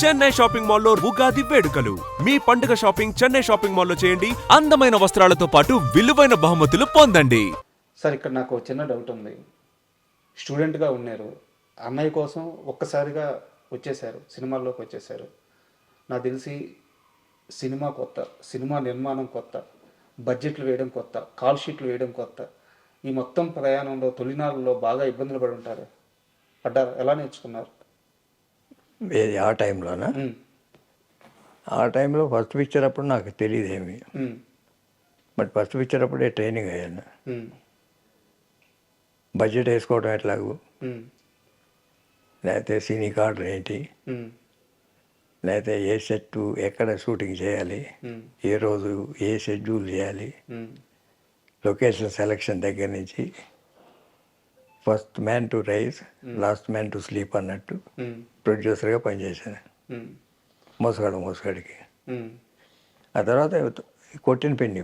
Chennai shopping మాల్లో ఉగాది వేడుకలు. మీ పండుగ షాపింగ్ చెన్నై షాపింగ్ మాల్లో చేయండి. అందమైన వస్త్రాలతో పాటు విలువైన బహుమతులు పొందండి. సార్ ఇక్కడ నాకు చిన్న డౌట్ ఉంది. స్టూడెంట్గా ఉన్నారు, అన్నయ్య కోసం ఒక్కసారిగా వచ్చేసారు, సినిమాల్లోకి వచ్చేసారు. నాకు తెలిసి సినిమా కొత్త, సినిమా నిర్మాణం కొత్త, బడ్జెట్లు వేయడం కొత్త, కాల్ షీట్లు వేయడం కొత్త. ఈ మొత్తం ప్రయాణంలో తొలినాళ్ళలో బాగా ఇబ్బందులు పడి ఉంటారు. పడ్డారు, ఎలా నేర్చుకున్నారు? ఆ టైంలోనా? ఆ టైంలో ఫస్ట్ పిక్చర్ అప్పుడు నాకు తెలియదు ఏమి. బట్ ఫస్ట్ పిక్చర్ అప్పుడే ట్రైనింగ్ అయ్యాను. బడ్జెట్ వేసుకోవడం ఎట్లాగూ, లేకపోతే సినీ కార్డులు ఏంటి, లేకపోతే ఏ సెట్ ఎక్కడ షూటింగ్ చేయాలి, ఏ రోజు ఏ షెడ్యూల్ చేయాలి, లొకేషన్ సెలక్షన్ దగ్గర నుంచి first man to rise last man to sleep అన్నట్టు ప్రొడ్యూసర్గా పనిచేశాను మోసగాడికి. ఆ తర్వాత కొట్టిన పెన్ని.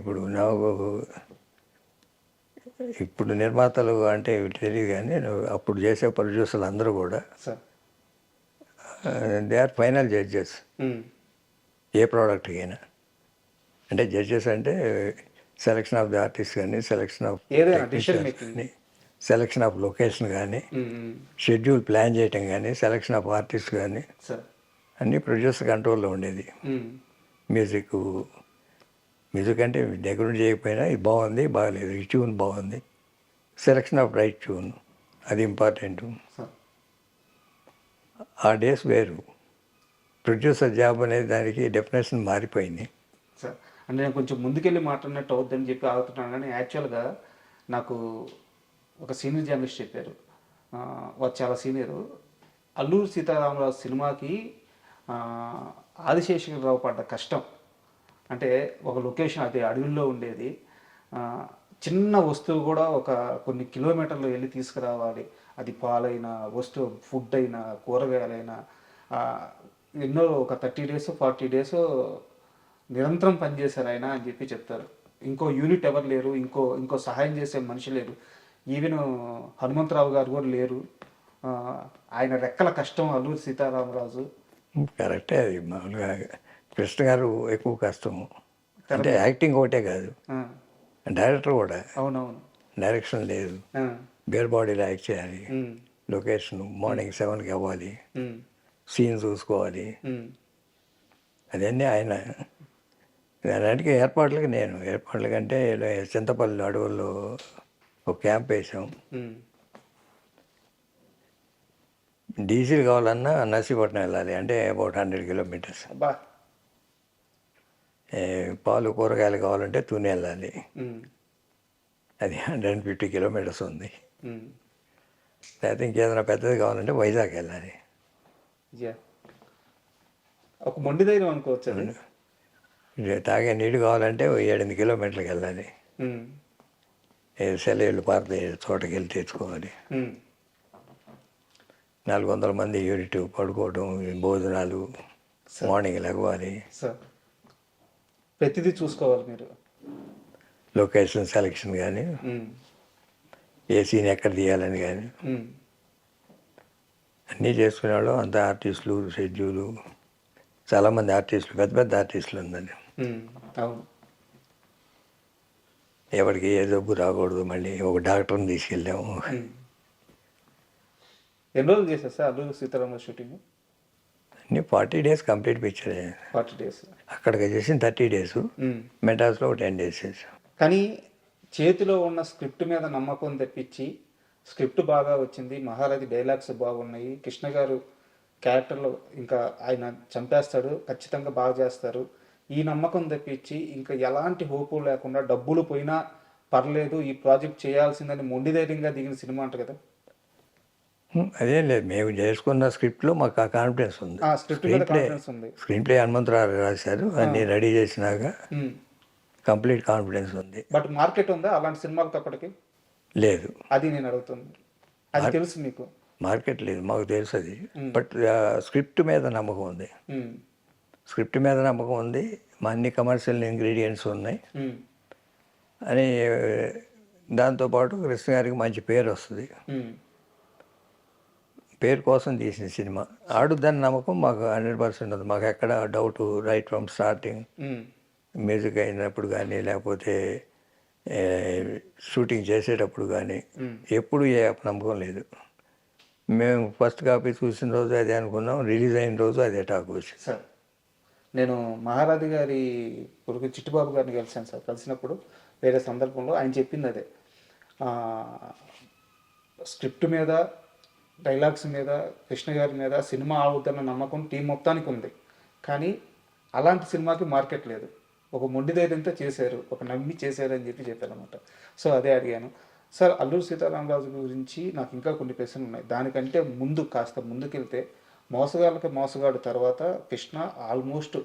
ఇప్పుడు నిర్మాతలు అంటే తెలియదు, కానీ అప్పుడు చేసే ప్రొడ్యూసర్లు అందరూ కూడా దే ఆర్ ఫైనల్ జడ్జెస్ ఏ ప్రోడక్ట్కి అయినా. అంటే జడ్జెస్ అంటే సెలక్షన్ ఆఫ్ ది ఆర్టిస్ట్ కానీ, సెలక్షన్ ఆఫ్ కానీ, సెలక్షన్ ఆఫ్ లొకేషన్ కానీ, షెడ్యూల్ ప్లాన్ చేయటం కానీ, సెలక్షన్ ఆఫ్ ఆర్టిస్ట్ కానీ, అన్నీ ప్రొడ్యూసర్ కంట్రోల్లో ఉండేది. మ్యూజిక్ అంటే దగ్గర చేయకపోయినా ఇది బాగుంది, బాగలేదు, ఈ ట్యూన్ బాగుంది, సెలక్షన్ ఆఫ్ రైట్ ట్యూన్, అది ఇంపార్టెంట్. ఆ డేస్ వేరు. ప్రొడ్యూసర్ జాబ్ అనేది దానికి డెఫినేషన్ మారిపోయింది. సార్ అంటే నేను కొంచెం ముందుకెళ్ళి మాట్లాడినట్టు అవుద్దని చెప్పి ఆగుతున్నాను, కానీ యాక్చువల్గా నాకు ఒక సీనియర్ జర్నలిస్ట్ చెప్పారు, వారు చాలా సీనియరు. అల్లూరి సీతారామరాజు సినిమాకి ఆదిశేషరావు పడ్డ కష్టం అంటే, ఒక లొకేషన్ అది అడవుల్లో ఉండేది, చిన్న వస్తువు కూడా ఒక కొన్ని కిలోమీటర్లు వెళ్ళి తీసుకురావాలి. అది పాలైనా, వస్తువు ఫుడ్ అయినా, కూరగాయలైనా ఎన్నో ఒక 30 days 40 days నిరంతరం పనిచేశారు ఆయన అని చెప్పి చెప్తారు. ఇంకో యూనిట్ ఎవరు లేరు, ఇంకో సహాయం చేసే మనిషి లేరు. ఈవెన్ హనుమంతరావు గారు కూడా లేరు. ఆయన రెక్కల కష్టం అల్లూరి సీతారామరాజు. కరెక్టే. అది మామూలుగా కృష్ణ గారు ఎక్కువ కష్టము. అంటే యాక్టింగ్ ఒకటే కాదు, డైరెక్టర్ కూడా. అవునవును, డైరెక్షన్ లేదు, బేర్ బాడీలో యాక్ట్ చేయాలి, లొకేషన్ మార్నింగ్ 7కి అవ్వాలి, సీన్ చూసుకోవాలి, అదన్నీ ఆయన. దానికి ఏర్పాట్ల కంటే చింతపల్లి అడవుల్లో ఒక క్యాంప్ వేసాం. డీజిల్ కావాలన్నా నర్సీపట్నం వెళ్ళాలి, అంటే అబౌట్ 100 kilometers. పాలు కూరగాయలు కావాలంటే తుని వెళ్ళాలి, అది 150 kilometers ఉంది. లేకపోతే ఇంకేదైనా పెద్దది కావాలంటే వైజాగ్ వెళ్ళాలి. ఒక మొండి ధైర్యం అనుకోవచ్చు. తాగే నీళ్ళు కావాలంటే 7-8 kilometers వెళ్ళాలి. సెలవులు పారదే చోటకి వెళ్ళి తెచ్చుకోవాలి. 400 మంది యూనిట్ పడుకోవడం, భోజనాలు, మార్నింగ్ లెగవాలి, ప్రతిదీ చూసుకోవాలి మీరు. లొకేషన్ సెలెక్షన్ కానీ, ఏ సీన్ ఎక్కడ తీయాలని కానీ అన్నీ చేసుకునేవాళ్ళం. అంత ఆర్టిస్టులు, షెడ్యూలు, చాలామంది ఆర్టిస్టులు, పెద్ద ఆర్టిస్టులు ఉందండి. ఎవరికి ఏ జబ్బు రాకూడదు. మళ్ళీ ఒక డాక్టర్ని తీసుకెళ్ళాము. ఎన్ని రోజులు చేశారు సార్ అల్లూరి సీతారామరాజు షూటింగ్? అన్నీ 40 days కంప్లీట్ పిక్చర్. 40 days అక్కడికి చేసిన 30 days, మెడ్రాస్లో 10 days చేసాం. కానీ చేతిలో ఉన్న స్క్రిప్ట్ మీద నమ్మకం తెప్పించి, స్క్రిప్ట్ బాగా వచ్చింది, మహారథి డైలాగ్స్ బాగున్నాయి, కృష్ణ గారు క్యారెక్టర్లో ఇంకా ఆయన చంపేస్తాడు, ఖచ్చితంగా బాగా చేస్తారు, ఈ నమ్మకం తెప్పించి ఇంకా ఎలాంటి హోపు లేకుండా డబ్బులు పోయినా పర్లేదు ఈ ప్రాజెక్ట్ చేయాల్సిందని మొండి ధైర్యంగా దిగిన సినిమా అంట కదా? అదేం లేదు, మేము చేసుకున్న స్క్రిప్ట్లో మాకు ఆ కాన్ఫిడెన్స్ ఉంది. స్క్రీన్ ప్లే హనుమంతరావు రాశారు, అన్ని రెడీ చేసినాక కంప్లీట్ కాన్ఫిడెన్స్ ఉంది. బట్ మార్కెట్ ఉందా అలాంటి సినిమాలకు అప్పటికి? లేదు, అది నేను అడుగుతుంది. అది తెలుసు మీకు? మార్కెట్ లేదు, మాకు తెలుసు అది. బట్ స్క్రిప్ట్ మీద నమ్మకం ఉంది. స్క్రిప్ట్ మీద నమ్మకం ఉంది, మా అన్ని కమర్షియల్ ఇంగ్రీడియంట్స్ ఉన్నాయి అని. దాంతోపాటు కృష్ణ గారికి మంచి పేరు వస్తుంది. పేరు కోసం తీసిన సినిమా. ఆడుద్దని నమ్మకం మాకు 100% ఉంది. మాకు ఎక్కడ doubt right from starting. Music అయినప్పుడు కానీ లేకపోతే ఏ, షూటింగ్ చేసేటప్పుడు కానీ ఎప్పుడు ఏ అపనమ్మకం లేదు. మేము ఫస్ట్ కాపీ చూసిన రోజు అదే అనుకున్నాం, రిలీజ్ అయిన రోజు అదే టాక్ వచ్చింది. సార్ నేను మహారాజు గారి కొడుకు చిట్టుబాబు గారిని కలిశాను సార్. కలిసినప్పుడు వేరే సందర్భంలో ఆయన చెప్పింది అదే, స్క్రిప్ట్ మీద, డైలాగ్స్ మీద, కృష్ణ గారి మీద సినిమా ఆవుతున్న నమ్మకం టీం మొత్తానికి ఉంది. కానీ అలాంటి సినిమాకి మార్కెట్ లేదు. ఒక మొండి ధైర్యంతో చేశారు, ఒక నమ్మి చేశారు అని చెప్పారు అనమాట. సో అదే అడిగాను సార్. అల్లూరి సీతారామరాజు గురించి నాకు ఇంకా కొన్ని ప్రశ్నలు ఉన్నాయి. దానికంటే ముందు కాస్త ముందుకెళ్తే, మోసగాళ్ళకి మోసగాడు తర్వాత కృష్ణ ఆల్మోస్ట్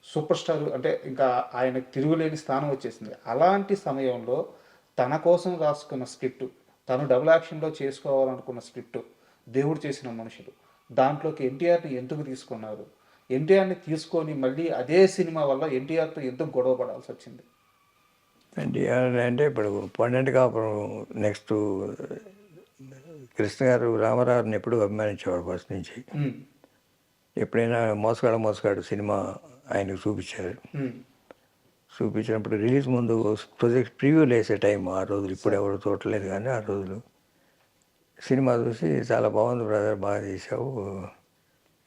సూపర్ స్టార్, అంటే ఇంకా ఆయనకు తిరుగులేని స్థానం వచ్చేసింది. అలాంటి సమయంలో తన కోసం రాసుకున్న స్క్రిప్ట్, తను డబుల్ యాక్షన్లో చేసుకోవాలనుకున్న స్క్రిప్ట్, దేవుడు చేసిన మనుషులు, దాంట్లోకి ఎన్టీఆర్ని ఎందుకు తీసుకున్నారు? ఎన్టీఆర్ని తీసుకొని మళ్ళీ అదే సినిమా వల్ల ఎన్టీఆర్తో ఎందుకు గొడవ పడాల్సి వచ్చింది? ఎన్టీఆర్ అంటే ఇప్పుడు 12 కాపురం నెక్స్ట్ కృష్ణ గారు రామారావుని ఎప్పుడు అభిమానించేవాడు ఫస్ట్ నుంచి. ఎప్పుడైనా మోసగాడు సినిమా ఆయనకు చూపించారు. చూపించినప్పుడు రిలీజ్ ముందు ప్రొజెక్ట్ ప్రివ్యూలు వేసే టైం ఆ రోజులు, ఇప్పుడు ఎవరు చూడలేదు కానీ ఆ రోజులు సినిమా చూసి చాలా బాగుంది బ్రదర్, బాగా చేసావు,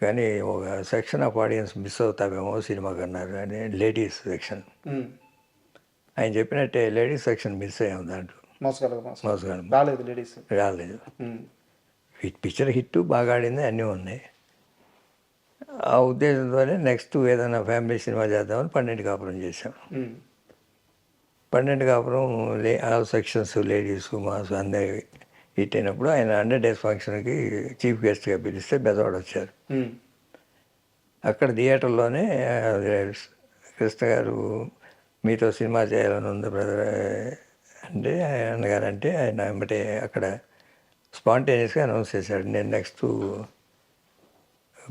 కానీ ఒక సెక్షన్ ఆఫ్ ఆడియన్స్ మిస్ అవుతావేమో సినిమాకి అన్నారు. అని లేడీస్ సెక్షన్ ఆయన చెప్పినట్టే లేడీస్ సెక్షన్ మిస్ అయ్యాము దాంట్లో. మోసగాడు రాలేదు. పిక్చర్ హిట్ బాగా ఆడింది, అన్నీ ఉన్నాయి. ఆ ఉద్దేశంతోనే నెక్స్ట్ ఏదైనా ఫ్యామిలీ సినిమా చేద్దామని 12 కాపురం చేసాం. 12 కాపురం ఆల్ సెక్షన్స్, లేడీస్, మాస్ అందరి హిట్ అయినప్పుడు ఆయన 100 days ఫంక్షన్కి చీఫ్ గెస్ట్గా పిలిస్తే బెజవాడ వచ్చారు. అక్కడ థియేటర్లోనే కృష్ణ గారు మీతో సినిమా చేయాలని ఉంది బ్రదర్ అంటే అన్నగారంటే ఆయన వెంబటే అక్కడ స్పాంటేనియస్గా అనౌన్స్ చేశాడు, నేను నెక్స్ట్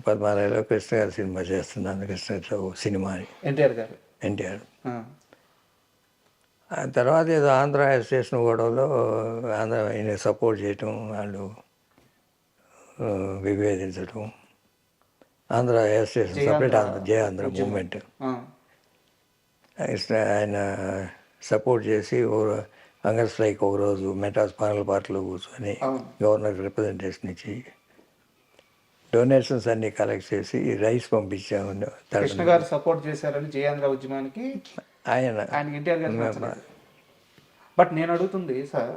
పద్మాలయలో కృష్ణ గారు సినిమా చేస్తున్నాను, కృష్ణ సినిమా అని. ఎన్టీఆర్ ఆ తర్వాత ఏదో ఆంధ్ర స్టేషన్ గొడవలో ఆంధ్ర ఆయన సపోర్ట్ చేయటం, వాళ్ళు విభేదించటం, ఆంధ్ర స్టేషన్ సపరేట్ జయ ఆంధ్ర మూమెంట్ ఆయన సపోర్ట్ చేసి హంగర్ స్ట్రైక్ ఒకరోజు మెటాస్ పానల్ పార్టీలో కూర్చొని గవర్నర్ రిప్రజెంటేషన్ ఇచ్చి డొనేషన్స్ అన్ని కలెక్ట్ చేసి రైస్ పంపించాము. కృష్ణ గారు సపోర్ట్ చేశారని జయాంధ్ర ఉద్యమానికి ఆయన ఎన్టీఆర్ గారు. బట్ నేను అడుగుతుంది సార్,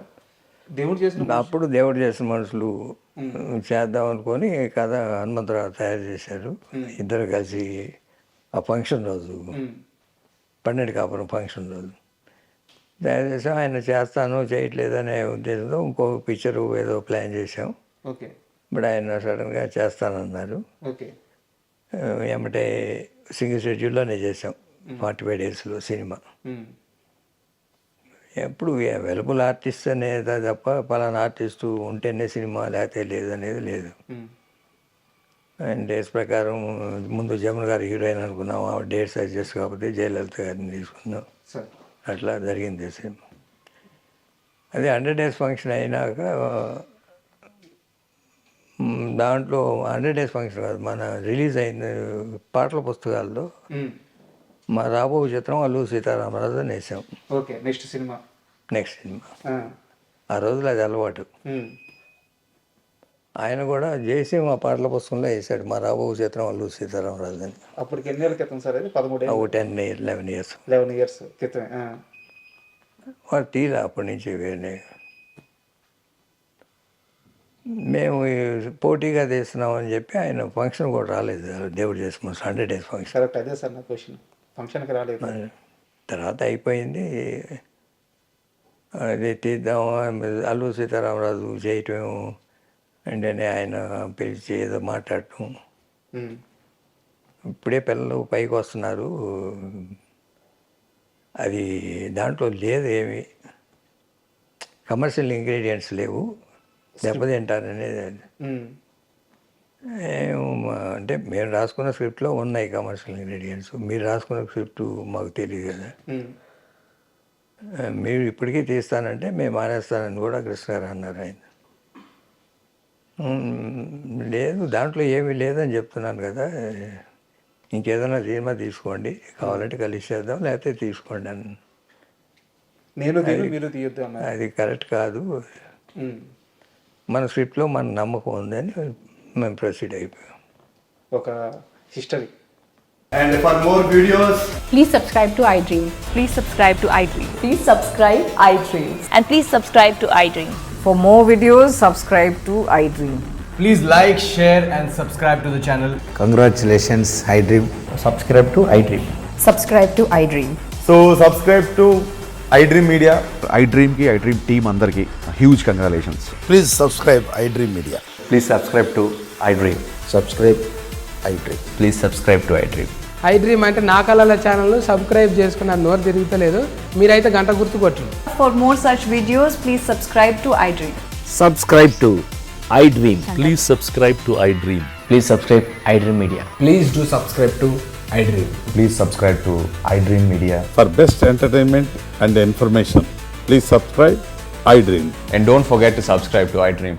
దేవుడు చేసిన అప్పుడు దేవుడు చేసిన మనుషులు చేద్దాం అనుకొని కథ హనుమంతరావు తయారు చేశారు. ఇద్దరు కలిసి ఆ ఫంక్షన్ రోజు 12 కాపురం ఫంక్షన్ రోజు తయారు చేసాం. ఆయన చేస్తాను చేయట్లేదు అనే ఉద్దేశంతో ఇంకో పిక్చర్ ఏదో ప్లాన్ చేసాం. ఓకే. బట్ ఆయన సడన్గా చేస్తానన్నారు. ఓకే. ఏమంటే సింగిల్ షెడ్యూల్లోనే చేసాం 45 daysలో సినిమా. ఎప్పుడు అవైలబుల్ ఆర్టిస్ట్ అనేది తప్ప పలానా ఆర్టిస్టు ఉంటేనే సినిమా లేకపోతే లేదు అనేది లేదు. అండ్ డేట్స్ ప్రకారం ముందు జమున గారు హీరోయిన్ అనుకున్నాం, ఆ డేట్స్ అడ్జస్ట్ కాకపోతే జయలలిత గారిని తీసుకున్నాం. అట్లా జరిగింది సినిమా. అదే 100 days ఫంక్షన్ అయినాక దాంట్లో 100 days ఫంక్షన్ కాదు, మన రిలీజ్ అయిన పాటల పుస్తకాల్లో మా రాబో చిత్రం అల్లూరి సీతారామరాజు అని వేసాం. ఓకే. నెక్స్ట్ సినిమా ఆ రోజులు అది అలవాటు. ఆయన కూడా చేసి మా పాటల పుస్తకంలో వేసాడు మా రాబో చిత్రం అల్లూరి సీతారామరాజు అని. అప్పటికి ఎన్ని ఏళ్ళ క్రితం సార్ అది? 11 years క్రితమే. వాడు తీరా అప్పటి నుంచి వేరే మేము పోటీగా తీస్తున్నామని చెప్పి ఆయన ఫంక్షన్ కూడా రాలేదు. దేవుడు చేసుకున్నాం 100 days ఫంక్షన్. కరెక్ట్, అదే సార్ నా క్వశ్చన్. ఫంక్షన్కి రాలేదు. తర్వాత అయిపోయింది, అది తీద్దాం అల్లూరి సీతారామరాజు చేయటం అంటే ఆయన పిలిచి ఏదో మాట్లాడటం. ఇప్పుడే పిల్లలు పైకి వస్తున్నారు, అది దాంట్లో లేదు, ఏమి కమర్షియల్ ఇంగ్రీడియంట్స్ లేవు, దెబ్బతింటారనేది. అంటే మేము రాసుకున్న స్క్రిప్ట్లో ఉన్నాయి కమర్షియల్ ఇంగ్రీడియంట్స్, మీరు రాసుకున్న స్క్రిప్ట్ మాకు తెలియదు కదా, మీరు ఇప్పటికీ తీస్తానంటే మేము మానేస్తానని కూడా కృష్ణ గారు అన్నారు. ఆయన లేదు, దాంట్లో ఏమీ లేదని చెప్తున్నాను కదా. ఇంకేదైనా సినిమా తీసుకోండి, కావాలంటే కలిసేద్దాం, లేకపోతే తీసుకోండి అని. నేను తీను మీరు తీయొద్దు అన్నారు. అది కరెక్ట్ కాదు. మన స్క్రిప్ట్లో మన నమ్మకం ఉందని మేము ప్రొసీడ్ అయిపోయాం. ఒక history. And for more videos, Please subscribe to iDream. Please subscribe to iDream. Please subscribe iDream. And please subscribe to iDream. For more videos, subscribe to iDream. please like, share, and subscribe to the channel. Congratulations, iDream. Subscribe to iDream. Subscribe to iDream. So, subscribe to iDream Media. iDream team అందరికి huge congratulations. Please subscribe iDream Media. Please subscribe to iDream. Subscribe iDream. Please subscribe to iDream. iDream అంటే నా కళల channel subscribe చేసుకున్న నోరు తిరుగుతలేదు, మీరైతే గంట గుర్తు కొట్టండి. For more such videos, please subscribe to iDream. Subscribe to iDream. Please subscribe to iDream. Please subscribe iDream Media. Please do subscribe to iDream. Please subscribe to iDream Media. For best entertainment and information, please subscribe iDream. And don't forget to subscribe to iDream.